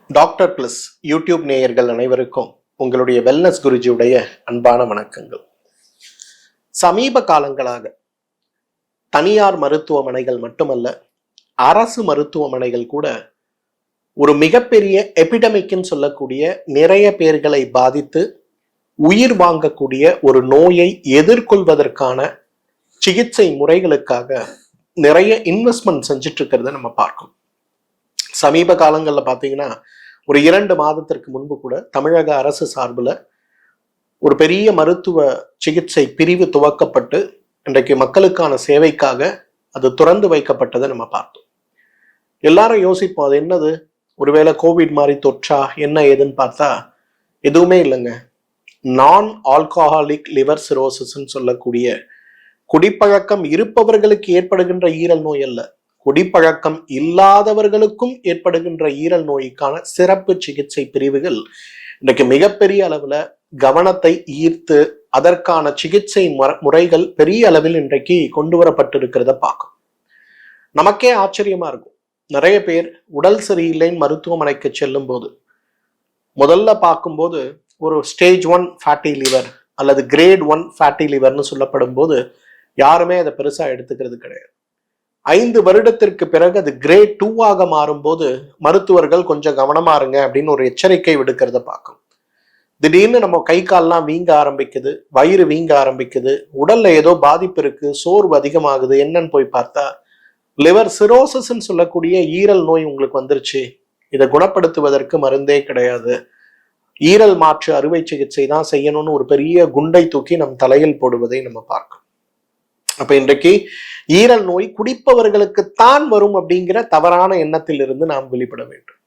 Doctor plus YouTube நேயர்கள் அனைவருக்கும் உங்களுடைய வெல்னஸ் குருஜியுடைய அன்பான வணக்கங்கள். சமீப காலங்களாக தனியார் மருத்துவமனைகள் மட்டுமல்ல, அரசு மருத்துவமனைகள் கூட ஒரு மிகப்பெரிய எபிடமிக்னு சொல்லக்கூடிய நிறைய பேர்களை பாதித்து உயிர் வாங்கக்கூடிய ஒரு நோயை எதிர்கொள்வதற்கான சிகிச்சை முறைகளுக்காக நிறைய இன்வெஸ்ட்மெண்ட் செஞ்சுட்டு இருக்கிறத நம்ம பார்க்கணும். சமீப காலங்களில் பார்த்தீங்கன்னா ஒரு 2 மாதத்திற்கு முன்பு கூட தமிழக அரசு சார்பில் ஒரு பெரிய மருத்துவ சிகிச்சை பிரிவு துவக்கப்பட்டு இன்றைக்கு மக்களுக்கான சேவைக்காக அது திறந்து வைக்கப்பட்டதை நம்ம பார்த்தோம். எல்லாரும் யோசிப்போம், அது என்னது, ஒருவேளை கோவிட் மாதிரி தொற்றா என்ன ஏதுன்னு பார்த்தா எதுவுமே இல்லைங்க. நான் ஆல்கஹாலிக் லிவர் சிரோசிஸ்ன்னு சொல்லக்கூடிய குடிப்பழக்கம் இருப்பவர்களுக்கு ஏற்படுகின்ற ஈரல் நோய் அல்ல, குடிப்பழக்கம் இல்லாதவர்களுக்கும் ஏற்படுகின்ற ஈரல் நோய்க்கான சிறப்பு சிகிச்சை பிரிவுகள் இன்றைக்கு மிகப்பெரிய அளவுல கவனத்தை ஈர்த்து அதற்கான சிகிச்சை முறைகள் பெரிய அளவில் இன்றைக்கு கொண்டு வரப்பட்டிருக்கிறத பார்க்கும். நமக்கே ஆச்சரியமா இருக்கும். நிறைய பேர் உடல் சரியில்லைன்னு மருத்துவமனைக்கு செல்லும் போது முதல்ல பார்க்கும்போது ஒரு ஸ்டேஜ் 1 ஃபேட்டி லிவர் அல்லது கிரேட் 1 ஃபேட்டி லிவர்னு சொல்லப்படும் போது யாருமே அதை பெருசா எடுத்துக்கிறது கிடையாது. 5 வருடத்திற்கு பிறகு அது கிரேட் 2 மாறும்போது மருத்துவர்கள் கொஞ்சம் கவனமா இருங்க அப்படின்னு ஒரு எச்சரிக்கை விடுக்கிறத பார்க்கும். திடீர்னு நம்ம கை கால்லாம் வீங்க ஆரம்பிக்குது, வயிறு வீங்க ஆரம்பிக்குது, உடல்ல ஏதோ பாதிப்பு இருக்கு, சோர்வு அதிகமாகுது, என்னன்னு போய் பார்த்தா லிவர் சிரோசிஸ்ன்னு சொல்லக்கூடிய ஈரல் நோய் உங்களுக்கு வந்துருச்சு, இதை குணப்படுத்துவதற்கு மருந்தே கிடையாது, ஈரல் மாற்று அறுவை சிகிச்சை தான் செய்யணும்னு ஒரு பெரிய குண்டை தூக்கி நம் தலையில் போடுவதை நம்ம பார்க்கணும். அப்ப இன்றைக்கு ஈரல் நோய் குடிப்பவர்களுக்குத்தான் வரும் அப்படிங்கிற தவறான எண்ணத்தில் இருந்து நாம் வெளிப்பட வேண்டும்.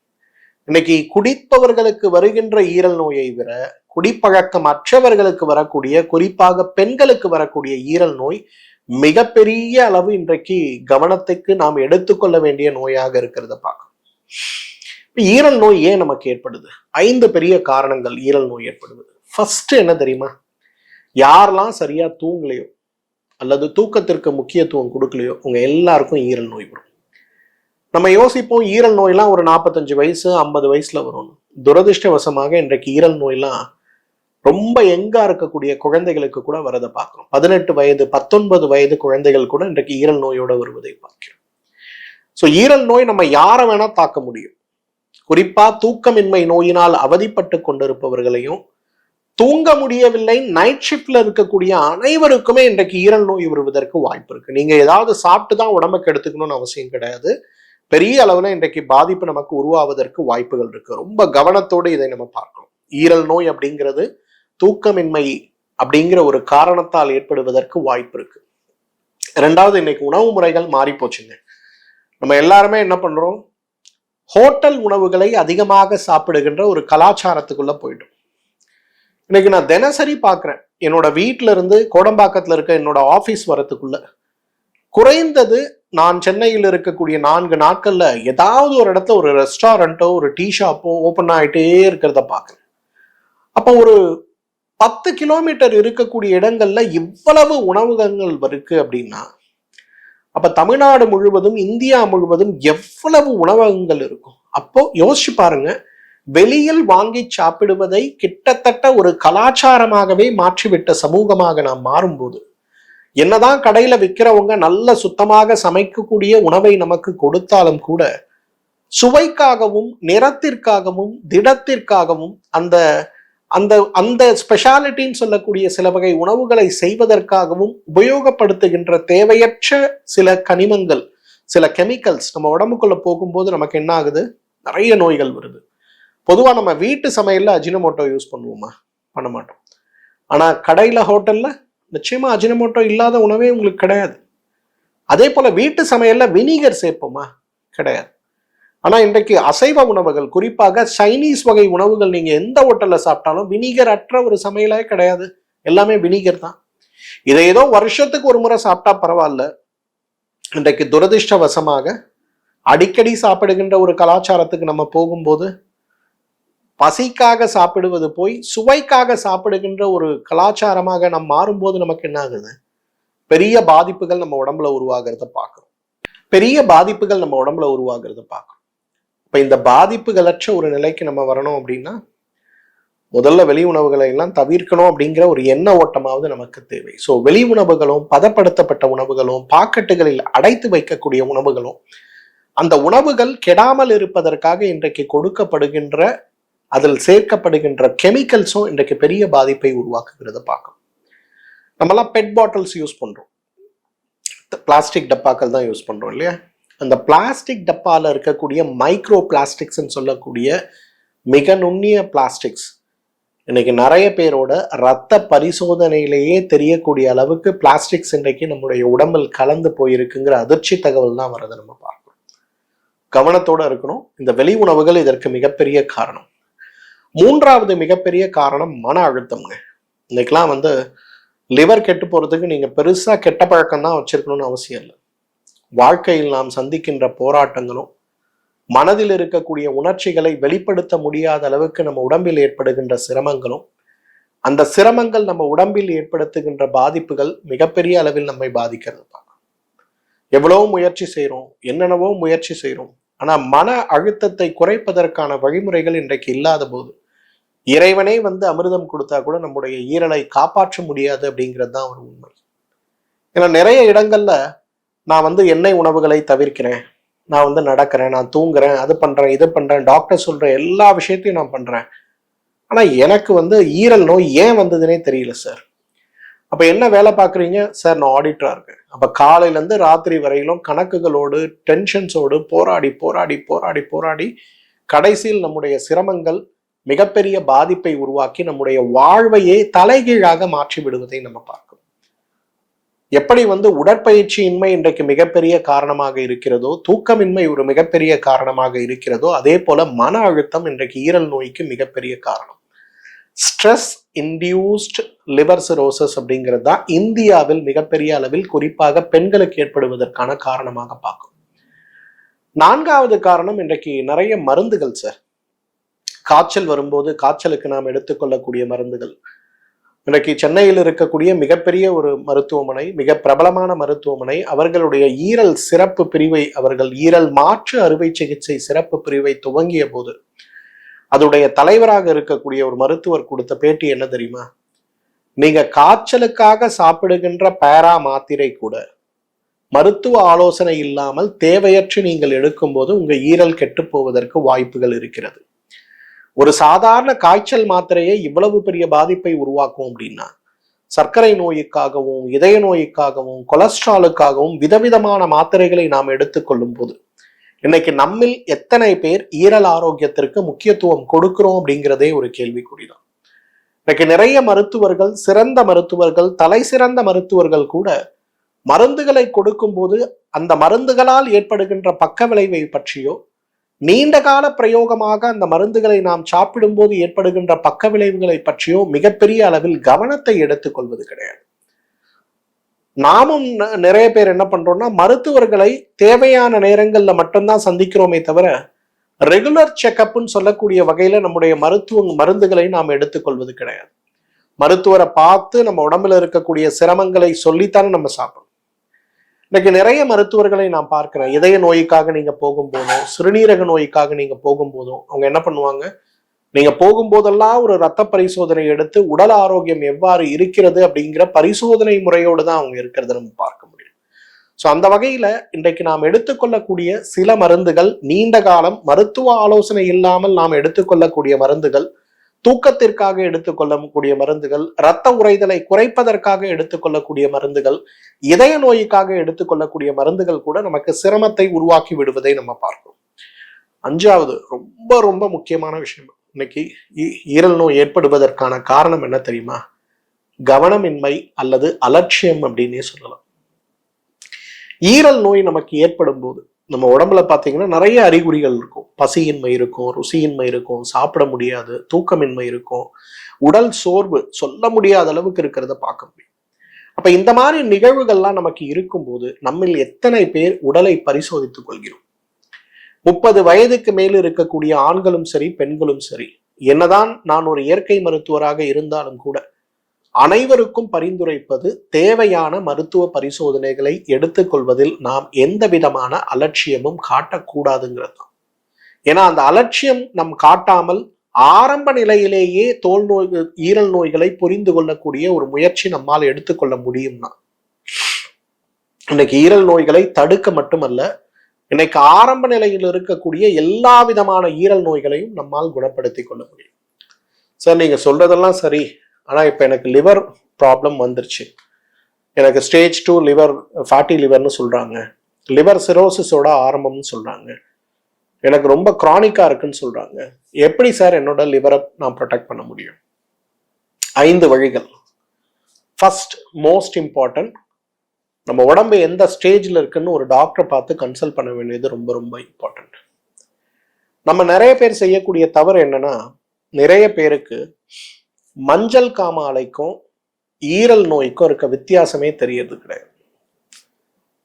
இன்னைக்கு குடிப்பவர்களுக்கு வருகின்ற ஈரல் நோயை விட குடிப்பழக்கம் அற்றவர்களுக்கு வரக்கூடிய, குறிப்பாக பெண்களுக்கு வரக்கூடிய ஈரல் நோய் மிகப்பெரிய அளவு இன்றைக்கு கவனத்துக்கு நாம் எடுத்துக்கொள்ள வேண்டிய நோயாக இருக்கிறத பார்க்கணும். ஈரல் நோய் ஏன் நமக்கு ஏற்படுது? 5 பெரிய காரணங்கள் ஈரல் நோய் ஏற்படுவது. ஃபர்ஸ்ட் என்ன தெரியுமா? யாரெல்லாம் சரியா தூங்கலையோ அல்லது தூக்கத்திற்கு முக்கியத்துவம் கொடுக்கலையோ உங்க எல்லாருக்கும் ஈரல் நோய் வரும். நம்ம யோசிப்போம், ஈரல் நோயெல்லாம் ஒரு 45 வயசு 50 வயசுல வரும். துரதிருஷ்டவசமாக இன்றைக்கு ஈரல் நோயெல்லாம் ரொம்ப யங்கா இருக்கக்கூடிய குழந்தைகளுக்கு கூட வரதை பார்க்கிறோம். 18 வயது 19 வயது குழந்தைகள் கூட இன்றைக்கு ஈரல் நோயோட வருவதை பார்க்கிறோம். ஸோ ஈரல் நோய் நம்ம யாரை வேணா தாக்க முடியும். குறிப்பா தூக்கமின்மை நோயினால் அவதிப்பட்டு கொண்டிருப்பவர்களையும், தூங்க முடியவில்லை நைட் ஷிப்ட்ல இருக்கக்கூடிய அனைவருக்குமே இன்றைக்கு ஈரல் நோய் வருவதற்கு வாய்ப்பு இருக்கு. நீங்க ஏதாவது சாப்பிட்டு தான் உடம்புக்கு எடுத்துக்கணும்னு அவசியம் கிடையாது. பெரிய அளவுல இன்றைக்கு பாதிப்பு நமக்கு உருவாவதற்கு வாய்ப்புகள் இருக்கு. ரொம்ப கவனத்தோடு இதை நம்ம பார்க்கணும். ஈரல் நோய் அப்படிங்கிறது தூக்கமின்மை அப்படிங்கிற ஒரு காரணத்தால் ஏற்படுவதற்கு வாய்ப்பு இருக்கு. 2வது, இன்னைக்கு உணவு முறைகள் மாறி போச்சுங்க. நம்ம எல்லாருமே என்ன பண்றோம், ஹோட்டல் உணவுகளை அதிகமாக சாப்பிடுகின்ற ஒரு கலாச்சாரத்துக்குள்ள போயிட்டோம். இன்னைக்கு நான் தினசரி பார்க்குறேன், என்னோட வீட்டில இருந்து கோடம்பாக்கத்தில் இருக்க என்னோட ஆஃபீஸ் வரத்துக்குள்ள குறைந்தது நான் சென்னையில் இருக்கக்கூடிய 4 நாட்கள்ல ஏதாவது ஒரு இடத்துல ஒரு ரெஸ்டாரண்ட்டோ ஒரு டீ ஷாப்போ ஓப்பன் ஆகிட்டே இருக்கிறத பார்க்குறேன். அப்போ ஒரு 10 கிலோமீட்டர் இருக்கக்கூடிய இடங்கள்ல இவ்வளவு உணவகங்கள் இருக்கு அப்படின்னா அப்ப தமிழ்நாடு முழுவதும் இந்தியா முழுவதும் எவ்வளவு உணவகங்கள் இருக்கும். அப்போ யோசிச்சு பாருங்க, வெளியில் வாங்கி சாப்பிடுவதை கிட்டத்தட்ட ஒரு கலாச்சாரமாகவே மாற்றிவிட்ட சமூகமாக நாம் மாறும்போது, என்னதான் கடையில விற்கிறவங்க நல்ல சுத்தமாக சமைக்கக்கூடிய உணவை நமக்கு கொடுத்தாலும் கூட சுவைக்காகவும் நிறத்திற்காகவும் திடத்திற்காகவும் அந்த அந்த அந்த ஸ்பெஷாலிட்டின்னு சொல்லக்கூடிய சில வகை உணவுகளை செய்வதற்காகவும் உபயோகப்படுத்துகின்ற தேவையற்ற சில கனிமங்கள், சில கெமிக்கல்ஸ் நம்ம உடம்புக்குள்ள போகும்போது நமக்கு என்ன ஆகுது, நிறைய நோய்கள் வருது. பொதுவாக நம்ம வீட்டு சமையல்ல அஜினமோட்டோ யூஸ் பண்ணுவோமா? பண்ண மாட்டோம். ஆனா கடையில ஹோட்டல்ல நிச்சயமா அஜினமோட்டோ இல்லாத உணவே உங்களுக்கு கிடையாது. அதே போல வீட்டு சமையல்ல வினிகர் சேர்ப்போமா? கிடையாது. ஆனா இன்றைக்கு அசைவ உணவுகள், குறிப்பாக சைனீஸ் வகை உணவுகள் நீங்க எந்த ஹோட்டல்ல சாப்பிட்டாலும் வினிகர் அற்ற ஒரு சமையலே கிடையாது. எல்லாமே வினிகர் தான். இதை ஏதோ வருஷத்துக்கு ஒரு முறை சாப்பிட்டா பரவாயில்ல. இன்றைக்கு துரதிருஷ்டவசமாக அடிக்கடி சாப்பிடுகின்ற ஒரு கலாச்சாரத்துக்கு நம்ம போகும்போது பசிக்காக சாப்பிடுவது போய் சுவைக்காக சாப்பிடுகின்ற ஒரு கலாச்சாரமாக நாம் மாறும்போது நமக்கு என்ன ஆகுது, பெரிய பாதிப்புகள் நம்ம உடம்புல உருவாகிறத பார்க்கிறோம். இப்ப இந்த பாதிப்புகளற்ற ஒரு நிலைக்கு நம்ம வரணும் அப்படின்னா முதல்ல வெளி உணவுகளை எல்லாம் தவிர்க்கணும் அப்படிங்கிற ஒரு எண்ண ஓட்டமாவது நமக்கு தேவை. ஸோ வெளி உணவுகளும் பதப்படுத்தப்பட்ட உணவுகளும் பாக்கெட்டுகளில் அடைத்து வைக்கக்கூடிய உணவுகளும் அந்த உணவுகள் கெடாமல் இருப்பதற்காக இன்றைக்கு கொடுக்கப்படுகின்ற அதில் சேர்க்கப்படுகின்ற கெமிக்கல்ஸும் இன்றைக்கு பெரிய பாதிப்பை உருவாக்குகிறத பார்க்கணும். நம்மலாம் பெட் பாட்டில்ஸ் யூஸ் பண்றோம், பிளாஸ்டிக் டப்பாக்கள் தான் யூஸ் பண்றோம் இல்லையா? அந்த பிளாஸ்டிக் டப்பால இருக்கக்கூடிய மைக்ரோ பிளாஸ்டிக்ஸ் சொல்லக்கூடிய மிக நுண்ணிய பிளாஸ்டிக்ஸ் இன்னைக்கு நிறைய பேரோட ரத்த பரிசோதனையிலேயே தெரியக்கூடிய அளவுக்கு பிளாஸ்டிக்ஸ் இன்றைக்கு நம்முடைய உடம்பில் கலந்து போயிருக்குங்கிற அதிர்ச்சி தகவல் தான் வரதை நம்ம பார்க்கணும். கவனத்தோட இருக்கணும். இந்த வெளி உணவுகள் இதற்கு மிகப்பெரிய காரணம். மூன்றாவது மிகப்பெரிய காரணம் மன அழுத்தம்ங்க. இன்னைக்கெல்லாம் லிவர் கெட்டு போறதுக்கு நீங்க பெருசா கெட்ட பழக்கம் தான் வச்சிருக்கணும்னு அவசியம் இல்லை. வாழ்க்கையில் நாம் சந்திக்கின்ற போராட்டங்களும் மனதில் இருக்கக்கூடிய உணர்ச்சிகளை வெளிப்படுத்த முடியாத அளவுக்கு நம்ம உடம்பில் ஏற்படுகின்ற சிரமங்களும், அந்த சிரமங்கள் நம்ம உடம்பில் ஏற்படுத்துகின்ற பாதிப்புகள் மிகப்பெரிய அளவில் நம்மை பாதிக்கிறது. எவ்வளவோ முயற்சி செய்யறோம், என்னென்னவோ முயற்சி செய்யறோம், ஆனா மன அழுத்தத்தை குறைப்பதற்கான வழிமுறைகள் இன்றைக்கு இல்லாத போது இறைவனே அமிர்தம் கொடுத்தா கூட நம்முடைய ஈரலை காப்பாற்ற முடியாது அப்படிங்கிறது தான் ஒரு உண்மை. ஏன்னா நிறைய இடங்கள்ல நான் எண்ணெய் உணவுகளை தவிர்க்கிறேன், நான் நடக்கிறேன், நான் தூங்குறேன், அது பண்றேன், இது பண்றேன், டாக்டர் சொல்ற எல்லா விஷயத்தையும் நான் பண்றேன், ஆனா எனக்கு ஈரல் நோய் ஏன் வந்ததுன்னே தெரியல சார். அப்ப என்ன வேலை பாக்குறீங்க சார்? நான் ஆடிட்டரா இருக்கேன். அப்ப காலையில இருந்து ராத்திரி வரையிலும் கணக்குகளோடு டென்ஷன்ஸோடு போராடி போராடி போராடி போராடி கடைசியில் நம்முடைய சிரமங்கள் மிகப்பெரிய பாதிப்பை உருவாக்கி நம்முடைய வாழ்வையே தலைகீழாக மாற்றி விடுவதை நம்ம பார்க்கணும். எப்படி உடற்பயிற்சியின்மை இன்றைக்கு மிகப்பெரிய காரணமாக இருக்கிறதோ, தூக்கமின்மை ஒரு மிகப்பெரிய காரணமாக இருக்கிறதோ, அதே போல மன அழுத்தம் இன்றைக்கு ஈரல் நோய்க்கு மிகப்பெரிய காரணம். ஸ்ட்ரெஸ் இன்டியூஸ்ட் லிவர் சிரோசஸ் அப்படிங்கிறது தான் இந்தியாவில் மிகப்பெரிய அளவில் குறிப்பாக பெண்களுக்கு ஏற்படுவதற்கான காரணமாக பார்க்கும். நான்காவது காரணம் இன்றைக்கு நிறைய மருந்துகள் சார். காய்ச்சல் வரும்போது காய்ச்சலுக்கு நாம் எடுத்துக்கொள்ளக்கூடிய மருந்துகள். இன்றைக்கு சென்னையில் இருக்கக்கூடிய மிகப்பெரிய ஒரு மருத்துவமனை, மிக பிரபலமான மருத்துவமனை, அவர்களுடைய ஈரல் சிறப்பு பிரிவை, அவர்கள் ஈரல் மாற்று அறுவை சிகிச்சை சிறப்பு பிரிவை துவங்கிய போது அதோடைய தலைவராக இருக்கக்கூடிய ஒரு மருத்துவர் கொடுத்த பேட்டி என்ன தெரியுமா? நீங்க காய்ச்சலுக்காக சாப்பிடுகின்ற பேரா மாத்திரை கூட மருத்துவ ஆலோசனை இல்லாமல் தேவையற்று நீங்கள் எடுக்கும் போது உங்க ஈரல் கெட்டு போவதற்கு வாய்ப்புகள் இருக்கிறது. ஒரு சாதாரண காய்ச்சல் மாத்திரையை இவ்வளவு பெரிய பாதிப்பை உருவாக்கும் அப்படின்னா, சர்க்கரை நோய்க்காகவும் இதய நோய்க்காகவும் கொலஸ்ட்ராலுக்காகவும் விதவிதமான மாத்திரைகளை நாம் எடுத்துக்கொள்ளும் போது இன்னைக்கு நம்மில் எத்தனை பேர் ஈரல் ஆரோக்கியத்திற்கு முக்கியத்துவம் கொடுக்கிறோம் அப்படிங்கிறதே ஒரு கேள்விக்குறிதான். இன்னைக்கு நிறைய மருத்துவர்கள், சிறந்த மருத்துவர்கள், தலை சிறந்த மருத்துவர்கள் கூட மருந்துகளை கொடுக்கும் போது அந்த மருந்துகளால் ஏற்படுகின்ற பக்க விளைவை பற்றியோ, நீண்ட கால பிரயோகமாக அந்த மருந்துகளை நாம் சாப்பிடும் போது ஏற்படுகின்ற பக்க விளைவுகளை பற்றியோ மிகப்பெரிய அளவில் கவனத்தை எடுத்துக்கொள்வது கிடையாது. நாமும் நிறைய பேர் என்ன பண்றோம்னா, மருத்துவர்களை தேவையான நேரங்கள்ல மட்டும்தான் சந்திக்கிறோமே தவிர ரெகுலர் செக்அப்னு சொல்லக்கூடிய வகையில நம்முடைய மருந்துகளை நாம் எடுத்துக்கொள்வது கிடையாது. மருத்துவரை பார்த்து நம்ம உடம்புல இருக்கக்கூடிய சிரமங்களை சொல்லித்தானே நம்ம சாப்பிடணும். இன்னைக்கு நிறைய மருத்துவர்களை நான் பார்க்கிறேன். இதய நோய்க்காக நீங்க போகும்போதும், சிறுநீரக நோய்க்காக நீங்க போகும்போதும் அவங்க என்ன பண்ணுவாங்க, நீங்க போகும்போதெல்லாம் ஒரு ரத்த பரிசோதனை எடுத்து உடல் ஆரோக்கியம் எவ்வாறு இருக்கிறது அப்படிங்கிற பரிசோதனை முறையோடு தான் அவங்க இருக்கிறத நம்ம பார்க்க முடியும். ஸோ அந்த வகையில இன்றைக்கு நாம் எடுத்துக்கொள்ளக்கூடிய சில மருந்துகள், நீண்ட காலம் மருத்துவ ஆலோசனை இல்லாமல் நாம் எடுத்துக்கொள்ளக்கூடிய மருந்துகள், தூக்கத்திற்காக எடுத்துக்கொள்ளக்கூடிய மருந்துகள், இரத்த உறைதலை குறைப்பதற்காக எடுத்துக்கொள்ளக்கூடிய மருந்துகள், இதய நோய்க்காக எடுத்துக்கொள்ளக்கூடிய மருந்துகள் கூட நமக்கு சிரமத்தை உருவாக்கி விடுவதை நம்ம பார்க்கிறோம். அஞ்சாவது ரொம்ப ரொம்ப முக்கியமான விஷயம், இன்னைக்கு ஈரல் நோய் ஏற்படுவதற்கான காரணம் என்ன தெரியுமா? கவனமின்மை அல்லது அலட்சியம் அப்படின்னே சொல்லலாம். ஈரல் நோய் நமக்கு ஏற்படும் போது நம்ம உடம்புல பார்த்தீங்கன்னா நிறைய அறிகுறிகள் இருக்கும். பசியின்மை இருக்கும், ருசியின்மை இருக்கும், சாப்பிட முடியாது, தூக்கமின்மை இருக்கும், உடல் சோர்வு சொல்ல முடியாத அளவுக்கு இருக்கிறத பார்க்க முடியும். அப்ப இந்த மாதிரி நிகழ்வுகள்லாம் நமக்கு இருக்கும்போது நம்மில் எத்தனை பேர் உடலை பரிசோதித்துக் கொள்கிறோம்? 30 வயதுக்கு மேல் இருக்கக்கூடிய ஆண்களும் சரி பெண்களும் சரி, என்னதான் நான் ஒரு இயற்கை மருத்துவராக இருந்தாலும் கூட அனைவருக்கும் பரிந்துரைப்பது தேவையான மருத்துவ பரிசோதனைகளை எடுத்துக்கொள்வதில் நாம் எந்த விதமான அலட்சியமும் காட்டக்கூடாதுங்கிறது தான். ஏன்னா அந்த அலட்சியம் நம் காட்டாமல் ஆரம்ப நிலையிலேயே தோல் நோய்கள், ஈரல் நோய்களை புரிந்து கொள்ளக்கூடிய ஒரு முயற்சி நம்மால் எடுத்துக்கொள்ள முடியும்னா, இன்னைக்கு ஈரல் நோய்களை தடுக்க மட்டுமல்ல, இன்னைக்கு ஆரம்ப நிலையில் இருக்கக்கூடிய எல்லா விதமான ஈரல் நோய்களையும் நம்மால் குணப்படுத்தி கொள்ள முடியும். சார் நீங்க சொல்றதெல்லாம் சரி, ஆனா இப்ப எனக்கு லிவர் ப்ராப்ளம் வந்துருச்சு, எனக்கு ஸ்டேஜ் 2 லிவர் ஃபேட்டி லிவர்னு சொல்றாங்க, லிவர் சிரோசிஸோட ஆரம்பம்னு சொல்றாங்க, எனக்கு ரொம்ப கிரானிக்கா இருக்குன்னு சொல்றாங்க, எப்படி சார் என்னோட லிவரை நான் ப்ரொடெக்ட் பண்ண முடியும்? 5 வழிகள். ஃபர்ஸ்ட், மோஸ்ட் இம்பார்ட்டன்ட், நம்ம உடம்பு எந்த ஸ்டேஜ்ல இருக்குன்னு ஒரு டாக்டரை பார்த்து கன்சல்ட் பண்ண வேண்டியது ரொம்ப ரொம்ப இம்பார்ட்டன்ட். நம்ம நிறைய பேர் செய்யக்கூடிய தவறு என்னன்னா, நிறைய பேருக்கு மஞ்சள் காமாலைக்கும் ஈரல் நோய்க்கும் இருக்க வித்தியாசமே தெரியறது கிடையாது.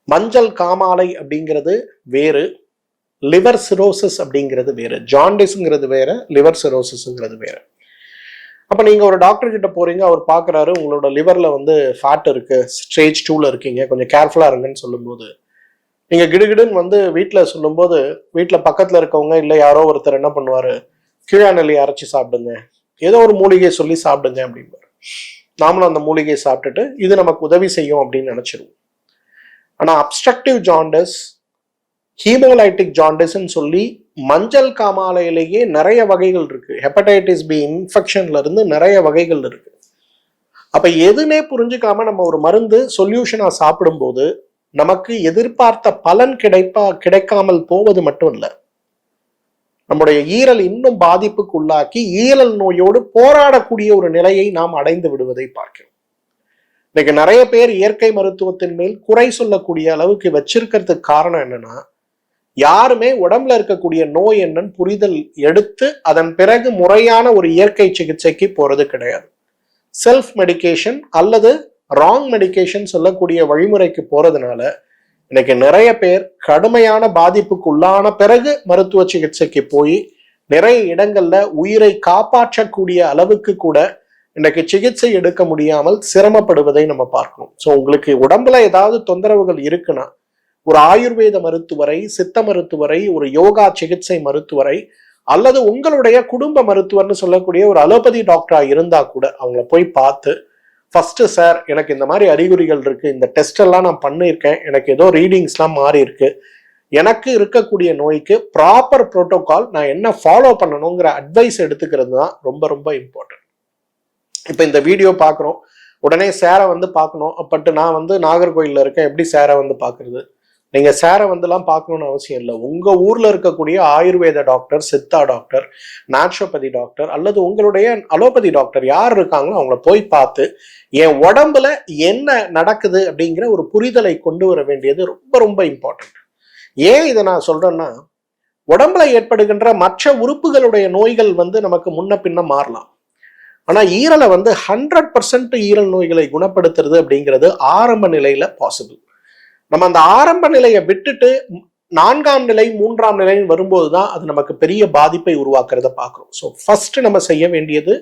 மஞ்சள் காமாலை அப்படிங்கிறது வேறு, லிவர் சிரோசிஸ் அப்படிங்கிறது வேறு. ஜாண்டிஸ்ங்கிறது வேற, லிவர் சிரோசிஸ்ங்கிறது வேற. அப்ப நீங்க ஒரு டாக்டர் கிட்ட போறீங்க, அவர் பாக்குறாரு உங்களோட லிவர்ல ஃபேட் இருக்கு, ஸ்டேஜ் 2ல இருக்கீங்க, கொஞ்சம் கேர்ஃபுல்லா இருங்கன்னு சொல்லும்போது, நீங்க கிடுகிடுன்னு வீட்டுல சொல்லும்போது, வீட்டுல பக்கத்துல இருக்கவங்க இல்ல யாரோ ஒருத்தர் என்ன பண்ணுவாரு, கீழாநெல்லி அரைச்சி சாப்பிடுங்க, ஏதோ ஒரு மூலிகை சொல்லி சாப்பிடுங்க அப்படின்பாரு. நாமளும் அந்த மூலிகையை சாப்பிட்டுட்டு இது நமக்கு உதவி செய்யும் அப்படின்னு நினைச்சிருவோம். ஆனா அப்ஸ்ட்ரக்டிவ் ஜாண்டிஸ், ஹீமோலைட்டிக் ஜாண்டிஸ்ன்னு சொல்லி மஞ்சள் காமாலையிலேயே நிறைய வகைகள் இருக்கு. ஹெப்படைட்டிஸ் பி இன்ஃபெக்ஷன்ல இருந்து நிறைய வகைகள் இருக்கு. அப்ப எதுனே புரிஞ்சுக்காம நம்ம ஒரு மருந்து சொல்யூஷனா சாப்பிடும்போது நமக்கு எதிர்பார்த்த பலன் கிடைக்காமல் போவது மட்டும் இல்ல, நம்முடைய ஈரல் இன்னும் பாதிப்புக்கு உள்ளாக்கி ஈரல் நோயோடு போராடக்கூடிய ஒரு நிலையை நாம் அடைந்து விடுவதை பார்க்கிறோம். இன்னைக்கு நிறைய பேர் இயற்கை மருத்துவத்தின் மேல் குறை சொல்லக்கூடிய அளவுக்கு வச்சிருக்கிறதுக்கு காரணம் என்னன்னா, யாருமே உடம்புல இருக்கக்கூடிய நோய் என்னன்னு புரிதல் எடுத்து அதன் பிறகு முறையான ஒரு இயற்கை சிகிச்சைக்கு போறது கிடையாது. செல்ஃப் மெடிகேஷன் அல்லது ராங் மெடிகேஷன் சொல்லக்கூடிய வழிமுறைக்கு போறதுனால இன்னைக்கு நிறைய பேர் கடுமையான பாதிப்புக்கு உள்ளான பிறகு மருத்துவ சிகிச்சைக்கு போய் நிறைய இடங்கள்ல உயிரை காப்பாற்றக்கூடிய அளவுக்கு கூட இன்னைக்கு சிகிச்சை எடுக்க முடியாமல் சிரமப்படுவதை நம்ம பார்க்கணும். ஸோ உங்களுக்கு உடம்புல ஏதாவது தொந்தரவுகள் இருக்குன்னா ஒரு ஆயுர்வேத மருத்துவரை, சித்த மருத்துவரை, ஒரு யோகா சிகிச்சை மருத்துவரை அல்லது உங்களுடைய குடும்ப மருத்துவர்னு சொல்லக்கூடிய ஒரு அலோபதி டாக்டரா இருந்தா கூட அவங்கள போய் பார்த்து, ஃபர்ஸ்ட் சார் எனக்கு இந்த மாதிரி அறிகுறிகள் இருக்கு, இந்த டெஸ்ட் எல்லாம் நான் பண்ணியிருக்கேன், எனக்கு ஏதோ ரீடிங்ஸ்லாம் மாறி இருக்கு, எனக்கு இருக்கக்கூடிய நோய்க்கு ப்ராப்பர் புரோட்டோகால் நான் என்ன ஃபாலோ பண்ணணுங்கிற அட்வைஸ் எடுத்துக்கிறது தான் ரொம்ப ரொம்ப இம்பார்ட்டன்ட். இப்ப இந்த வீடியோ பார்க்குறோம், உடனே சேரை பார்க்கணும், பட் நான் நாகர்கோயில்ல இருக்கேன், எப்படி சேரை பார்க்கறது? நீங்க சேரை பார்க்கணும்னு அவசியம் இல்லை. உங்க ஊர்ல இருக்கக்கூடிய Ayurveda doctor, Siddha doctor, naturopathy doctor அல்லது உங்களுடைய அலோபதி டாக்டர் யார் இருக்காங்களோ அவங்கள போய் பார்த்து என் உடம்புல என்ன நடக்குது அப்படிங்கிற ஒரு புரிதலை கொண்டு வர வேண்டியது ரொம்ப ரொம்ப இம்பார்ட்டன்ட். ஏன் இதை நான் சொல்றேன்னா, உடம்புல ஏற்படுகின்ற மற்ற உறுப்புகளுடைய நோய்கள் நமக்கு முன்ன பின்ன மாறலாம். ஆனா ஈரலை 100% ஈரல் நோய்களை குணப்படுத்துறது அப்படிங்கிறது ஆரம்ப நிலையில பாசிபிள். நம்ம அந்த ஆரம்ப நிலையை விட்டுட்டு 4ஆம் நிலை 3ஆம் நிலைன்னு வரும்போதுதான் அது நமக்கு பெரிய பாதிப்பை உருவாக்குறத பார்க்கிறோம். ஸோ ஃபர்ஸ்ட் நம்ம செய்ய வேண்டியது,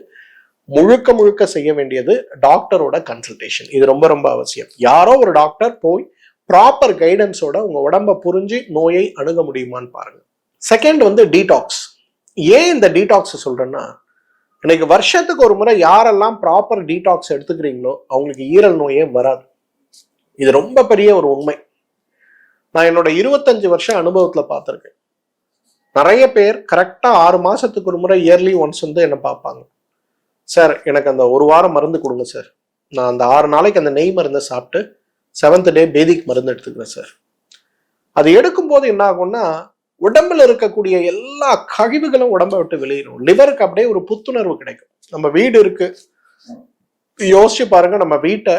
முழுக்க முழுக்க செய்ய வேண்டியது டாக்டரோட கன்சல்டேஷன். இது ரொம்ப ரொம்ப அவசியம். யாரோ ஒரு டாக்டர் போய் ப்ராப்பர் கைடன்ஸோட உங்க உடம்ப புரிஞ்சு நோயை அணுக முடியுமான்னு பாருங்க. Second detox. ஏன் இந்த டீடாக்ஸ் சொல்றேன்னா, இன்னைக்கு வருஷத்துக்கு ஒரு முறை யாரெல்லாம் ப்ராப்பர் டீடாக்ஸ் எடுத்துக்கிறீங்களோ அவங்களுக்கு ஈரல் நோயே வராது. இது ரொம்ப பெரிய ஒரு உண்மை. நான் என்னோட 25 வருஷம் அனுபவத்துல பார்த்திருக்கேன். நிறைய பேர் கரெக்டா 6 மாசத்துக்கு ஒரு முறை இயர்லி ஒன்ஸ் என்ன பார்ப்பாங்க. சார் எனக்கு அந்த ஒரு வாரம் மருந்து கொடுங்க சார், நான் அந்த 6 நாளைக்கு அந்த நெய் மருந்தை சாப்பிட்டு 7th டே பேதிக் மருந்து எடுத்துக்கிறேன் சார். அது எடுக்கும் போது என்ன ஆகும்னா, உடம்புல இருக்கக்கூடிய எல்லா கழிவுகளும் உடம்பை விட்டு வெளியிடும். லிவருக்கு அப்படியே ஒரு புத்துணர்வு கிடைக்கும். நம்ம வீடு இருக்கு, யோசிச்சு பாருங்க, நம்ம வீட்டை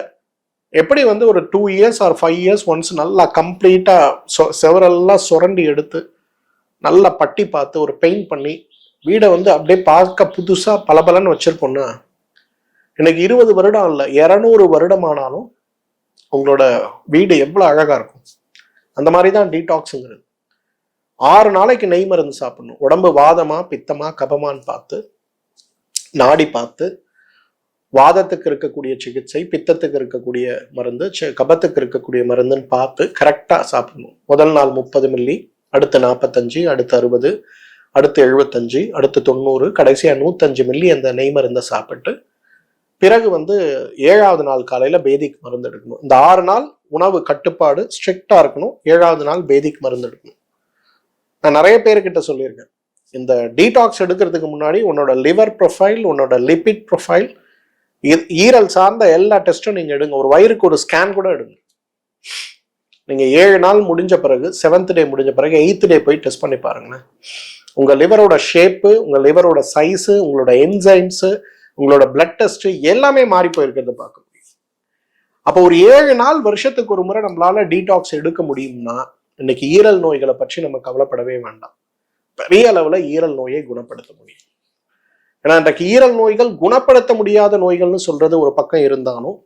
எப்படி ஒரு 2 years or 5 years ஒன்ஸ் நல்லா கம்ப்ளீட்டா செவரெல்லாம் சுரண்டி எடுத்து நல்லா பட்டி பார்த்து ஒரு பெயிண்ட் பண்ணி வீடை அப்படியே பார்க்க புதுசா பலபலன்னு வச்சிருப்போம்னா, எனக்கு 20 வருடம் இல்லை 200 வருடமானாலும் உங்களோட வீடு எவ்வளவு அழகா இருக்கும். அந்த மாதிரிதான் டீடாக்ஸுங்கிறது. 6 நாளைக்கு நெய் மருந்து சாப்பிடணும். உடம்பு வாதமா பித்தமா கபமான்னு பார்த்து, நாடி பார்த்து, வாதத்துக்கு இருக்கக்கூடிய சிகிச்சை, பித்தத்துக்கு இருக்கக்கூடிய மருந்து, கபத்துக்கு இருக்கக்கூடிய மருந்துன்னு பார்த்து கரெக்டா சாப்பிடணும். முதல் நாள் 30 மில்லி, அடுத்து 45, அடுத்து 60, அடுத்து 75, அடுத்து 90, கடைசியா 105 மில்லி அந்த நெய் மருந்தை சாப்பிட்டு பிறகு வந்து 7வது நாள் காலையில பேதிக் மருந்து எடுக்கணும். இந்த 6 நாள் உணவு கட்டுப்பாடு ஸ்ட்ரிக்டா இருக்கணும். 7வது நாள் பேதிக் மருந்து எடுக்கணும். நான் நிறைய பேர்கிட்ட சொல்லியிருக்கேன், இந்த டீடாக்ஸ் எடுக்கிறதுக்கு முன்னாடி உன்னோட லிவர் ப்ரொஃபைல், உன்னோட லிபிட் ப்ரொஃபைல், ஈரல் சார்ந்த எல்லா டெஸ்ட்டும் நீங்க எடுங்க. ஒரு வயிறுக்கு ஒரு ஸ்கேன் கூட எடுங்க. நீங்க 7 நாள் முடிஞ்ச பிறகு, 7th டே முடிஞ்ச பிறகு 8th டே போய் டெஸ்ட் பண்ணி பாருங்களேன். உங்க லிவரோட ஷேப்பு, உங்க லிவரோட சைஸு, உங்களோட என்சைம்ஸு, உங்களோட பிளட் டெஸ்ட் எல்லாமே மாறி போயிருக்கிறத பார்க்க முடியும். அப்போ ஒரு 7 நாள் வருஷத்துக்கு ஒரு முறை நம்மளால டீடாக்ஸ் எடுக்க முடியும்னா இன்னைக்கு ஈரல் நோய்களை பற்றி நம்ம கவலைப்படவே வேண்டாம். பெரிய அளவுல ஈரல் நோயை குணப்படுத்த முடியும். ஏன்னா இன்றைக்கு ஈரல் நோய்கள் குணப்படுத்த முடியாத நோய்கள்னு சொல்றது ஒரு பக்கம் இருந்தாலும்,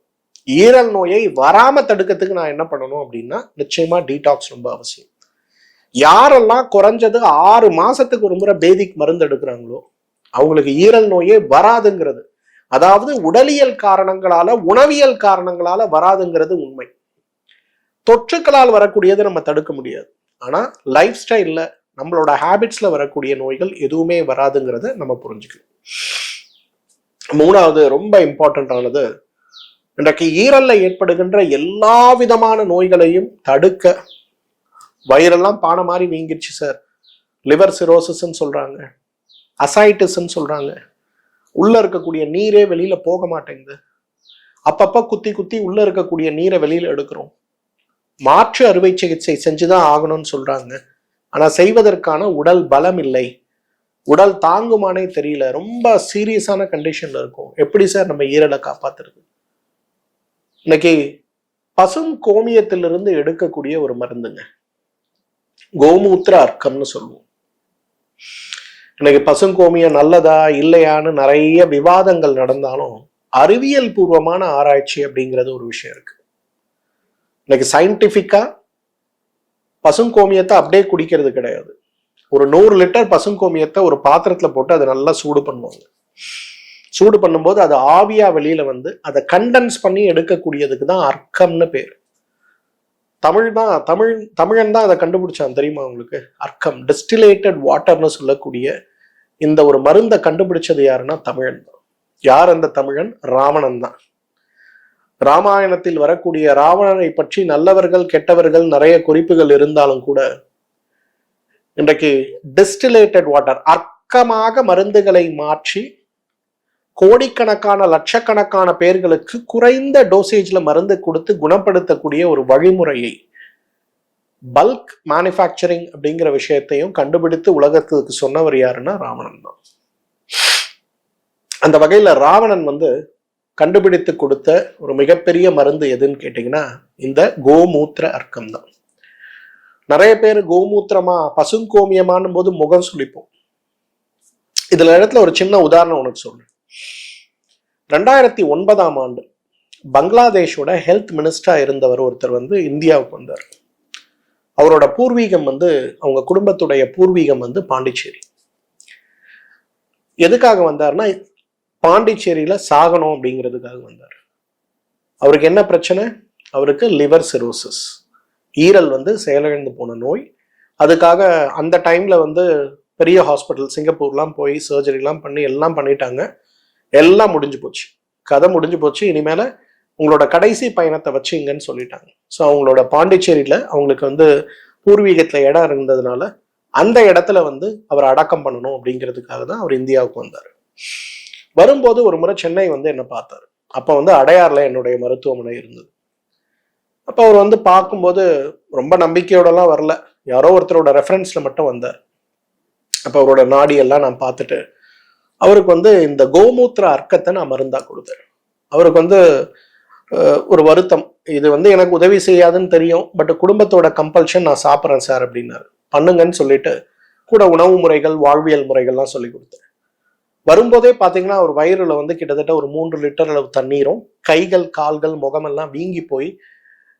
ஈரல் நோயை வராம தடுக்கிறதுக்கு நான் என்ன பண்ணணும் அப்படின்னா நிச்சயமா டீடாக்ஸ் ரொம்ப அவசியம். யாரெல்லாம் குறைஞ்சது 6 மாசத்துக்கு ஒரு முறை பேதிக் மருந்து எடுக்கிறாங்களோ அவங்களுக்கு ஈரல் நோயே வராதுங்கிறது, அதாவது உடலியல் காரணங்களால, உணவியல் காரணங்களால வராதுங்கிறது உண்மை. தொற்றுக்களால் வரக்கூடியது நம்ம தடுக்க முடியாது. ஆனா லைஃப் ஸ்டைல்ல, நம்மளோட ஹேபிட்ஸ்ல வரக்கூடிய நோய்கள் எதுவுமே வராதுங்கிறத நம்ம புரிஞ்சுக்கணும். 3வது ரொம்ப இம்பார்ட்டன்ட் ஆனது, இன்றைக்கு ஈரல்ல ஏற்படுகின்ற எல்லா விதமான நோய்களையும் தடுக்க, வயிறெல்லாம் பானை மாதிரி வீங்கிருச்சு சார், லிவர் சிரோசிஸ்ன்னு சொல்றாங்க, அசைட்டிஸ்ன்னு சொல்றாங்க, உள்ள இருக்கக்கூடிய நீரே வெளியில போக மாட்டேங்குது, அப்பப்ப குத்தி குத்தி உள்ள இருக்கக்கூடிய நீரை வெளியில எடுக்கிறோம், மாற்று அறுவை சிகிச்சை செஞ்சுதான் ஆகணும்னு சொல்றாங்க, ஆனா செய்வதற்கான உடல் பலம் இல்லை, உடல் தாங்குமானே தெரியல, ரொம்ப சீரியஸான கண்டிஷன்ல இருக்கும். எப்படி சார் நம்ம ஈரலை காப்பாத்துறது? இன்னைக்கு பசும் கோமியத்திலிருந்து எடுக்கக்கூடிய ஒரு மருந்துங்க, கோமூத்திர அர்க்கம்னு சொல்லுவோம். இன்னைக்கு பசுங்கோமியம் நல்லதா இல்லையான்னு நிறைய விவாதங்கள் நடந்தாலும் அறிவியல் பூர்வமான ஆராய்ச்சி அப்படிங்கிறது ஒரு விஷயம் இருக்கு. இன்னைக்கு சயின்டிபிக்கா பசுங்கோமியத்தை அப்படியே குடிக்கிறது கிடையாது. ஒரு 100 லிட்டர் பசுங்கோமியத்தை ஒரு பாத்திரத்துல போட்டு அதை நல்லா சூடு பண்ணுவாங்க. சூடு பண்ணும்போது அது ஆவியா வெளியில வந்து அதை கண்டென்ஸ் பண்ணி எடுக்கக்கூடியதுக்கு தான் அர்க்கம்னு பேர். தமிழன் தான் அதை கண்டுபிடிச்சான் தெரியுமா உங்களுக்கு? அர்க்கம், டிஸ்டிலேட்டட் வாட்டர்னு சொல்லக்கூடிய இந்த ஒரு மருந்தை கண்டுபிடிச்சது யாருன்னா தமிழன் தான். யார் அந்த தமிழன்? ராவணன் தான். ராமாயணத்தில் வரக்கூடிய ராவணனை பற்றி நல்லவர்கள் கெட்டவர்கள் நிறைய குறிப்புகள் இருந்தாலும் கூட இன்றைக்கு டிஸ்டிலேட்டட் வாட்டர், அர்க்கமாக மருந்துகளை மாற்றி கோடிக்கணக்கான லட்சக்கணக்கான பேர்களுக்கு குறைந்த டோசேஜ்ல மருந்து கொடுத்து குணப்படுத்தக்கூடிய ஒரு வழிமுறையை, பல்க் மேனுஃபேக்சரிங் அப்படிங்கிற விஷயத்தையும் கண்டுபிடித்து உலகத்துக்கு சொன்னவர் யாருன்னா ராவணன் தான். அந்த வகையில ராவணன் வந்து கண்டுபிடித்து கொடுத்த ஒரு மிகப்பெரிய மருந்து எதுன்னு கேட்டீங்கன்னா இந்த கோமூத்திர அர்க்கம் தான். நிறைய பேர் கோமூத்திரமா பசுங்கோமியமானும் போது முகம் சுளிப்போம். இதுல இடத்துல ஒரு சின்ன உதாரணம் உனக்கு சொல்றேன். 2009ஆம் ஆண்டு பங்களாதேஷோட ஹெல்த் மினிஸ்டரா இருந்தவர் ஒருத்தர் வந்து இந்தியாவுக்கு வந்தார். அவரோட பூர்வீகம் வந்து, அவங்க குடும்பத்துடைய பூர்வீகம் வந்து பாண்டிச்சேரி. எதுக்காக வந்தார்னா பாண்டிச்சேரியில சாகணும் அப்படிங்கிறதுக்காக வந்தார். அவருக்கு என்ன பிரச்சனை? அவருக்கு லிவர் சிரோசிஸ், ஈரல் வந்து செயலிழந்து போன நோய். அதுக்காக அந்த டைம்ல வந்து பெரிய ஹாஸ்பிட்டல் சிங்கப்பூர்லாம் போய் சர்ஜரிலாம் பண்ணி எல்லாம் பண்ணிட்டாங்க. எல்லாம் முடிஞ்சு போச்சு, கதை முடிஞ்சு போச்சு. இனிமேல உங்களோட கடைசி பயணத்தை வச்சுங்கன்னு சொல்லிட்டாங்க. ஸோ அவங்களோட பாண்டிச்சேரியில அவங்களுக்கு வந்து பூர்வீகத்துல இடம் இருந்ததுனால அந்த இடத்துல வந்து அவர் அடக்கம் பண்ணணும் அப்படிங்கிறதுக்காக தான் அவர் இந்தியாவுக்கு வந்தார். வரும்போது ஒரு முறை சென்னை வந்து என்ன பார்த்தாரு. அப்ப வந்து அடையாறுல என்னுடைய மருத்துவமனை இருந்தது. அப்ப அவர் வந்து பார்க்கும்போது ரொம்ப நம்பிக்கையோடலாம் வரல, யாரோ ஒருத்தரோட ரெஃபரன்ஸ்ல மட்டும் வந்தார். அப்ப அவரோட நாடியெல்லாம் நான் பார்த்துட்டு அவருக்கு வந்து இந்த கோமூத்திர அர்க்கத்தை நான் மருந்தா கொடுத்தேன். அவருக்கு வந்து ஒரு வருத்தம், இது வந்து எனக்கு உதவி செய்யாதுன்னு தெரியும், பட் குடும்பத்தோட கம்பல்ஷன், நான் சாப்பிட்றேன் சார் அப்படின்னாரு. பண்ணுங்கன்னு சொல்லிட்டு கூட உணவு முறைகள், வாழ்வியல் முறைகள்லாம் சொல்லி கொடுத்தேன். வரும்போதே பார்த்தீங்கன்னா ஒரு வயிறுல வந்து கிட்டத்தட்ட ஒரு 3 லிட்டர் அளவு தண்ணீரும், கைகள் கால்கள் முகமெல்லாம் வீங்கி போய்,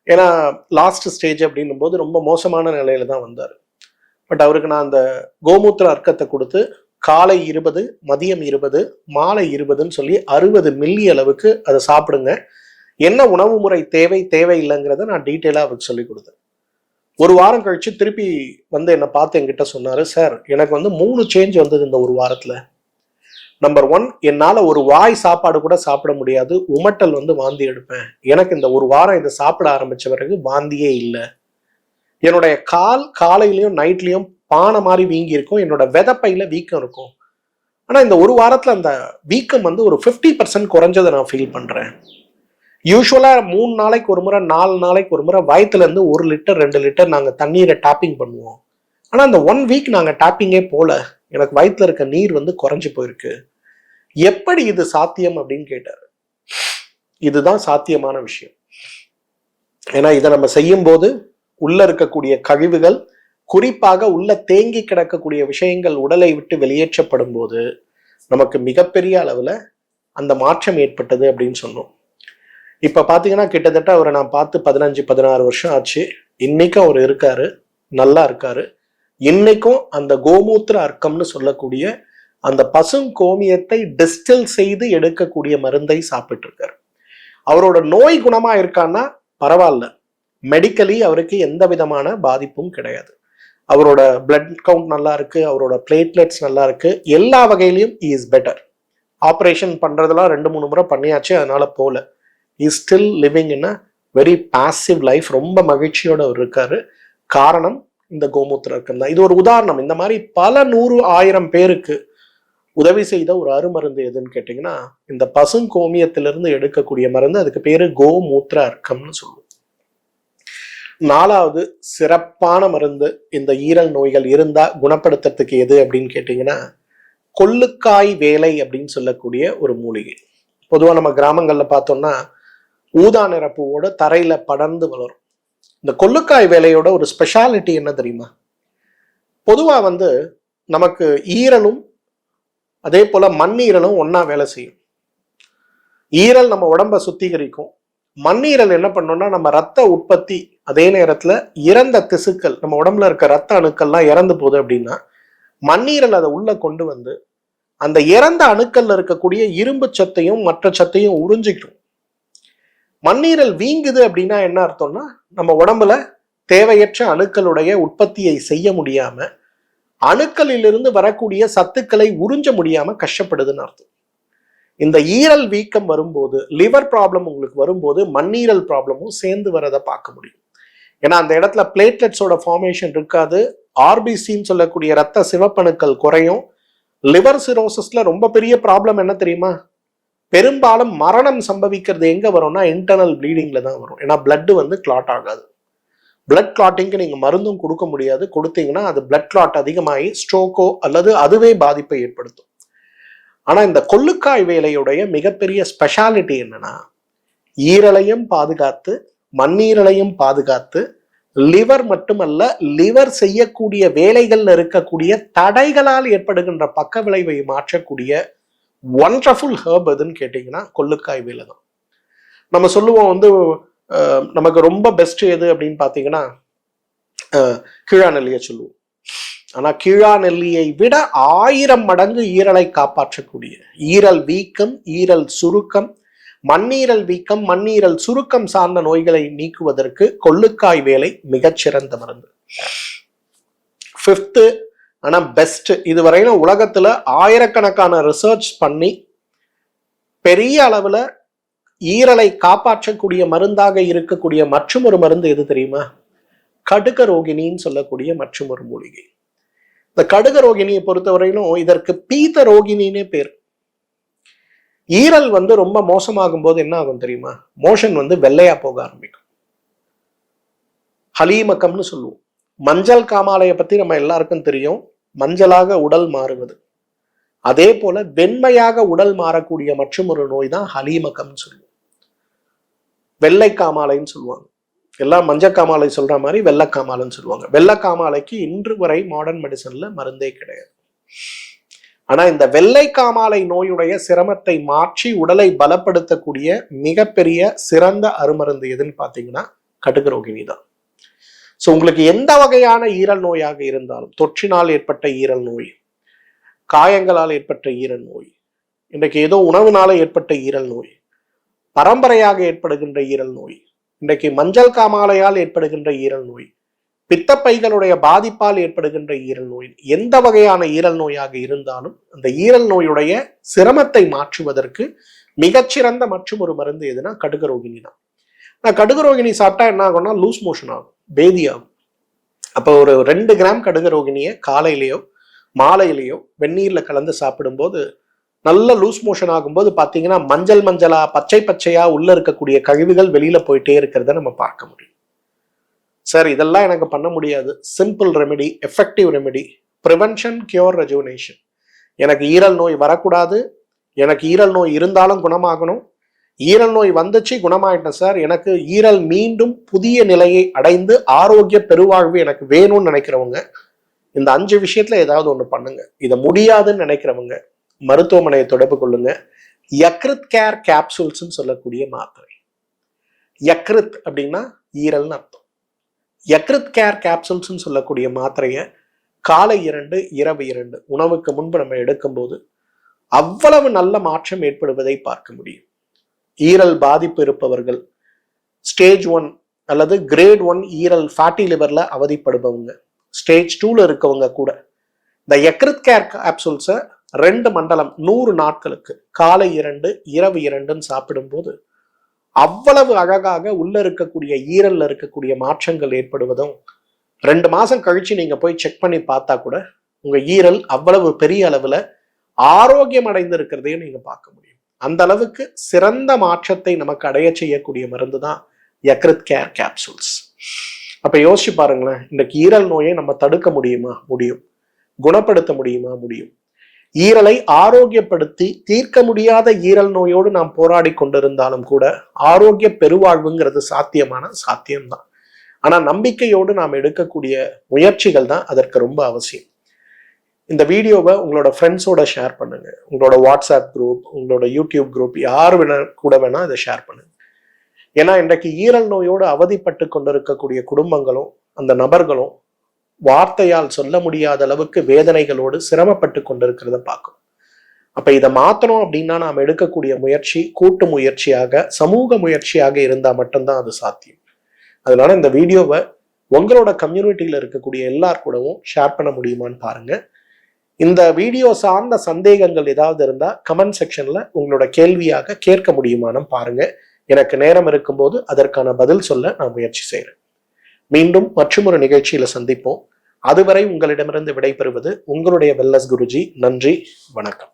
ஏன்னா லாஸ்ட் ஸ்டேஜ் அப்படின்னும் போது ரொம்ப மோசமான நிலையில தான் வந்தார். பட் அவருக்கு நான் அந்த கோமூத்திர அர்க்கத்தை கொடுத்து காலை 20, மதியம் 20, மாலை 20ன்னு சொல்லி 60 மில்லி அளவுக்கு அதை சாப்பிடுங்க, என்ன உணவு முறை தேவையில்லைங்கிறத நான் டீட்டெயிலாக அவருக்கு சொல்லி கொடுத்தேன். ஒரு வாரம் கழிச்சு திருப்பி வந்து என்னை பார்த்து என்கிட்ட சொன்னாரு, சார் எனக்கு வந்து 3 சேஞ்ச் வந்தது இந்த ஒரு வாரத்துல. நம்பர் 1, என்னால ஒரு வாய் சாப்பாடு கூட சாப்பிட முடியாது, உமட்டல் வந்து வாந்தி எடுப்பேன். எனக்கு இந்த ஒரு வாரம் இதை சாப்பிட ஆரம்பிச்ச பிறகு வாந்தியே இல்லை. என்னுடைய காலையிலயும் நைட்லயும் பானை மாதிரி வீங்கி இருக்கும், என்னோட விதப்பையில வீக்கம் இருக்கும். ஆனா இந்த ஒரு வாரத்துல அந்த வீக்கம் வந்து ஒரு 50% குறைஞ்சதை நான் ஃபீல் பண்றேன். யூஸ்வலா 3 நாளைக்கு ஒரு முறை 4 நாளைக்கு ஒரு முறை வயத்துல இருந்து 1 லிட்டர் 2 லிட்டர் நாங்க தண்ணீரை டாப்பிங் பண்ணுவோம். ஆனா அந்த 1 வீக் நாங்க டாப்பிங்கே போல, எனக்கு வயிற்றுல இருக்க நீர் வந்து குறைஞ்சு போயிருக்கு. எப்படி இது சாத்தியம் அப்படின்னு கேட்டாரு. இதுதான் சாத்தியமான விஷயம். ஏன்னா இதை நம்ம செய்யும் போது உள்ள இருக்கக்கூடிய கழிவுகள், குறிப்பாக உள்ள தேங்கி கிடக்கக்கூடிய விஷயங்கள் உடலை விட்டு வெளியேற்றப்படும் போது நமக்கு மிகப்பெரிய அளவுல அந்த மாற்றம் ஏற்பட்டது அப்படின்னு சொன்னோம். இப்ப பாத்தீங்கன்னா கிட்டத்தட்ட அவரை நான் பார்த்து 15-16 வருஷம் ஆச்சு. இன்னைக்கும் அவர் இருக்காரு, நல்லா இருக்காரு. இன்னைக்கும் அந்த கோமூத்திர அர்க்கம்னு சொல்லக்கூடிய அந்த பசுங்கோமியத்தை டிஸ்டில் செய்து எடுக்கக்கூடிய மருந்தை சாப்பிட்டு இருக்காரு. அவரோட நோய் குணமா இருக்கான்னா பரவாயில்ல, மெடிக்கலி அவருக்கு எந்த விதமான பாதிப்பும் கிடையாது. அவரோட பிளட் கவுண்ட் நல்லா இருக்கு, அவரோட பிளேட்லெட்ஸ் நல்லா இருக்கு, எல்லா வகையிலையும் இஸ் பெட்டர். ஆப்ரேஷன் பண்றதெல்லாம் 2-3 முறை பண்ணியாச்சு, அதனால போல. Is still living in a very passive life. ரொம்ப மகிழ்ச்சியோட அவர் இருக்காரு. காரணம் இந்த கோமூத்திர அர்க்கம் தான். இது ஒரு உதாரணம். இந்த மாதிரி பல 100-1000 பேருக்கு உதவி செய்த ஒரு அருமருந்து எதுன்னு கேட்டீங்கன்னா இந்த பசுங்கோமியத்திலிருந்து எடுக்கக்கூடிய மருந்து. அதுக்கு பேரு கோமூத்திர அர்க்கம்னு சொல்லுவோம். 4வது சிறப்பான மருந்து இந்த ஈரல் நோய்கள் இருந்தா குணப்படுத்துறதுக்கு எது அப்படின்னு கேட்டீங்கன்னா கொள்ளுக்காய் வேலை அப்படின்னு சொல்லக்கூடிய ஒரு மூலிகை. பொதுவா நம்ம கிராமங்கள்ல பார்த்தோம்னா ஊதா நிறப்பூவோட தரையில படர்ந்து வளரும். இந்த கொள்ளுக்காய் வேலையோட ஒரு ஸ்பெஷாலிட்டி என்ன தெரியுமா? பொதுவா வந்து நமக்கு ஈரலும் அதே போல மண்ணீரலும் ஒன்னா வேலை செய்யும். ஈரல் நம்ம உடம்ப சுத்திகரிக்கும். மண்ணீரல் என்ன பண்ணோம்னா நம்ம ரத்த உற்பத்தி, அதே நேரத்துல இறந்த திசுக்கள், நம்ம உடம்புல இருக்க ரத்த அணுக்கள்லாம் இறந்து போகுது அப்படின்னா மண்ணீரல் அதை உள்ள கொண்டு வந்து அந்த இறந்த அணுக்கள்ல இருக்கக்கூடிய இரும்பு சத்தையும் மற்ற சத்தையும் உறிஞ்சிக்கும். மண்ணீரல் வீங்குது அப்படின்னா என்ன அர்த்தம்னா நம்ம உடம்புல தேவையற்ற அணுக்களுடைய உற்பத்தியை செய்ய முடியாம, அணுக்களிலிருந்து வரக்கூடிய சத்துக்களை உறிஞ்ச முடியாம கஷ்டப்படுதுன்னு அர்த்தம். இந்த ஈரல் வீக்கம் வரும்போது, லிவர் ப்ராப்ளம் உங்களுக்கு வரும்போது மண்ணீரல் ப்ராப்ளமும் சேர்ந்து வரதை பார்க்க முடியும். ஏன்னா அந்த இடத்துல பிளேட்லெட்ஸோட ஃபார்மேஷன் இருக்காது. ஆர்பிசின்னு சொல்லக்கூடிய ரத்த சிவப்பணுக்கள் குறையும். லிவர் சிரோசிஸ்ல ரொம்ப பெரிய ப்ராப்ளம் என்ன தெரியுமா? பெரும்பாலும் மரணம் சம்பவிக்கிறது எங்க வரும்னா இன்டர்னல் ப்ளீடிங்ல தான் வரும். ஏன்னா பிளட் வந்து கிளாட் ஆகாது. பிளட் கிளாட்டிங்க்கு நீங்க மருந்தும் கொடுக்க முடியாது. கொடுத்தீங்கன்னா அது பிளட் கிளாட் அதிகமாகி ஸ்ட்ரோக்கோ அல்லது அதுவே பாதிப்பை ஏற்படுத்தும். ஆனா இந்த கொள்ளுக்காய் வேலையுடைய மிகப்பெரிய ஸ்பெஷாலிட்டி என்னன்னா ஈரலையும் பாதுகாத்து மண்ணீரலையும் பாதுகாத்து லிவர் மட்டுமல்ல, லிவர் செய்யக்கூடிய வேலைகள்ல இருக்கக்கூடிய தடைகளால் ஏற்படுகின்ற பக்க விளைவை மாற்றக்கூடிய ஒண்டர்ஃபுல் ஹெர்ப் எதுன்னு கேட்டீங்கன்னா கொள்ளுக்காய் வேலை தான். நம்ம சொல்லுவோம் வந்து நமக்கு ரொம்ப பெஸ்ட் எது அப்படின்னு பாத்தீங்கன்னா கீழா நெல்லியை சொல்லுவோம். ஆனா கீழா நெல்லியை விட 1000 மடங்கு ஈரலை காப்பாற்றக்கூடிய, ஈரல் வீக்கம், ஈரல் சுருக்கம், மண்ணீரல் வீக்கம், மண்ணீரல் சுருக்கம் சார்ந்த நோய்களை நீக்குவதற்கு கொள்ளுக்காய் வேலை மிகச்சிறந்த மருந்து. 5th ஆனா பெஸ்ட், இதுவரையிலும் உலகத்துல ஆயிரக்கணக்கான ரிசர்ச் பண்ணி பெரிய அளவுல ஈரலை காப்பாற்றக்கூடிய மருந்தாக இருக்கக்கூடிய மற்றும் ஒரு மருந்து எது தெரியுமா? கடுக ரோகிணின்னு சொல்லக்கூடிய மற்றும் ஒரு மூலிகை. இந்த கடுக ரோகிணியை பொறுத்தவரையிலும் இதற்கு பீத ரோகிணின்னே பேர். ஈரல் வந்து ரொம்ப மோசமாகும் போது என்ன ஆகும் தெரியுமா? மோஷன் வந்து வெள்ளையா போக ஆரம்பிக்கும். ஹலீமக்கம்னு சொல்லுவோம். மஞ்சள் காமாலையை பத்தி நம்ம எல்லாருக்கும் தெரியும், மஞ்சளாக உடல் மாறுவது. அதே போல வெண்மையாக உடல் மாறக்கூடிய மற்றும் ஒரு நோய் தான் ஹலீமக்கம்னு சொல்லுவோம். வெள்ளை காமாலைன்னு சொல்லுவாங்க. எல்லாம் மஞ்சள் காமாலை சொல்ற மாதிரி வெள்ளைக்காமாலைன்னு சொல்லுவாங்க. வெள்ளைக்காமாலைக்கு இன்று வரை மாடர்ன் மெடிசன்ல மருந்தே கிடையாது. ஆனா இந்த வெள்ளை காமாலை நோயுடைய சிரமத்தை மாற்றி உடலை பலப்படுத்தக்கூடிய மிகப்பெரிய சிறந்த அருமருந்து எதுன்னு பாத்தீங்கன்னா கடுகு ரோகிணி தான். ஸோ உங்களுக்கு எந்த வகையான ஈரல் நோயாக இருந்தாலும், தொற்றினால் ஏற்பட்ட ஈரல் நோய், காயங்களால் ஏற்பட்ட ஈரல் நோய், இன்றைக்கு ஏதோ உணவுனால ஏற்பட்ட ஈரல் நோய், பரம்பரையாக ஏற்படுகின்ற ஈரல் நோய், இன்றைக்கு மஞ்சள் காமாலையால் ஏற்படுகின்ற ஈரல் நோய், பித்தப்பைகளுடைய பாதிப்பால் ஏற்படுகின்ற ஈரல் நோய், எந்த வகையான ஈரல் நோயாக இருந்தாலும் அந்த ஈரல் நோயுடைய சிரமத்தை மாற்றுவதற்கு மிகச்சிறந்த மற்றும் ஒரு மருந்து எதுனா கடுகரோகிணி தான். கடுகரோகிணி சாப்பிட்டா என்ன ஆகும்னா லூஸ் மோஷன் ஆகும், பேதி ஆகும். அப்போ ஒரு 2 கிராம் கடுகரோகிணியை காலையிலேயோ மாலையிலேயோ வெந்நீர்ல கலந்து சாப்பிடும்போது நல்ல லூஸ் மோஷன் ஆகும்போது பார்த்தீங்கன்னா மஞ்சள் மஞ்சளா பச்சை பச்சையா உள்ள இருக்கக்கூடிய கழிவுகள் வெளியில போயிட்டே இருக்கிறத நம்ம பார்க்க முடியும். சார் இதெல்லாம் எனக்கு பண்ண முடியாது, simple remedy, effective remedy, prevention cure rejuvenation. எனக்கு ஈரல் நோய் வரக்கூடாது, எனக்கு ஈரல் நோய் இருந்தாலும் குணமாகணும், ஈரல் நோய் வந்துச்சு குணமாயிட்டேன் சார், எனக்கு ஈரல் மீண்டும் புதிய நிலையை அடைந்து ஆரோக்கிய பெருவாழ்வு எனக்கு வேணும்னு நினைக்கிறவங்க இந்த 5 விஷயத்துல ஏதாவது ஒண்ணு பண்ணுங்க. இதை முடியாதுன்னு நினைக்கிறவங்க மருத்துவமனையை தொடர்பு கொள்ளுங்க. யக்ருத் கேர் கேப்சூல்ஸ் சொல்லக்கூடிய மாத்திரை. யக்ருத் அப்படின்னா ஈரல்னு அர்த்தம். யக்ருத் கேர் கேப்சூல்ஸ் சொல்லக்கூடிய மாத்திரையை காலை 2 இரவு 2 உணவுக்கு முன்பு நம்ம எடுக்கும்போது அவ்வளவு நல்ல மாற்றம் ஏற்படுவதை பார்க்க முடியும். ஈரல் பாதிப்பு இருப்பவர்கள், ஸ்டேஜ் 1 அல்லது கிரேட் 1 ஈரல் ஃபேட்டி லிவர்ல அவதிப்படுபவங்க, ஸ்டேஜ் 2ல இருக்கவங்க கூட இந்த யக்ருத் கேர் கேப்சூல்ஸை 2 மண்டலம் 100 நாட்களுக்கு காலை 2 இரவு 2 சாப்பிடும்போது அவ்வளவு அழகாக உள்ள இருக்கக்கூடிய ஈரல்ல இருக்கக்கூடிய மாற்றங்கள் ஏற்படுவதும் 2 மாசம் கழிச்சு நீங்க போய் செக் பண்ணி பார்த்தா கூட உங்க ஈரல் அவ்வளவு பெரிய அளவுல ஆரோக்கியம் அடைந்து இருக்கிறதையும் நீங்க பார்க்க முடியும். அந்த அளவுக்கு சிறந்த மாற்றத்தை நமக்கு அடைய செய்யக்கூடிய மருந்து தான் யக்ருத் கேர் கேப்சூல்ஸ். அப்ப யோசிச்சு பாருங்களேன், இந்த ஈரல் நோயை நம்ம தடுக்க முடியுமா? முடியும். குணப்படுத்த முடியுமா? முடியும். ஈரலை ஆரோக்கியப்படுத்தி தீர்க்க முடியாத ஈரல் நோயோடு நாம் போராடி கொண்டிருந்தாலும் கூட ஆரோக்கிய பெருவாழ்வுங்கிறது சாத்தியம்தான். ஆனா நம்பிக்கையோடு நாம் எடுக்கக்கூடிய முயற்சிகள் தான் அதற்கு ரொம்ப அவசியம். இந்த வீடியோவை உங்களோட ஃப்ரெண்ட்ஸோட ஷேர் பண்ணுங்க. உங்களோட வாட்ஸ்அப் குரூப், உங்களோட யூடியூப் குரூப், யார் கூட வேணா இதை ஷேர் பண்ணுங்க. ஏன்னா இன்றைக்கு ஈரல் நோயோடு அவதிப்பட்டு கொண்டிருக்கக்கூடிய குடும்பங்களும் அந்த நபர்களும் வார்த்தையால் சொல்ல முடியாத அளவுக்கு வேதனைகளோடு சிரமப்பட்டு கொண்டிருக்கிறத பார்க்கணும். அப்ப இதை மாத்தணும் அப்படின்னா நாம் எடுக்கக்கூடிய முயற்சி கூட்டு முயற்சியாக, சமூக முயற்சியாக இருந்தா மட்டும்தான் அது சாத்தியம். அதனால இந்த வீடியோவை உங்களோட கம்யூனிட்டியில இருக்கக்கூடிய எல்லார் கூடவும் ஷேர் பண்ண முடியுமான்னு பாருங்க. இந்த வீடியோ சார்ந்த சந்தேகங்கள் ஏதாவது இருந்தா கமெண்ட் செக்ஷன்ல உங்களோட கேள்வியாக கேட்க முடியுமான்னு பாருங்க. எனக்கு நேரம் இருக்கும்போது அதற்கான பதில் சொல்ல நான் முயற்சி செய்கிறேன். மீண்டும் மற்றொரு நிகழ்ச்சியில சந்திப்போம். அதுவரை உங்களிடமிருந்து விடைபெறுவது உங்களுடைய வெல்னஸ் குருஜி. நன்றி, வணக்கம்.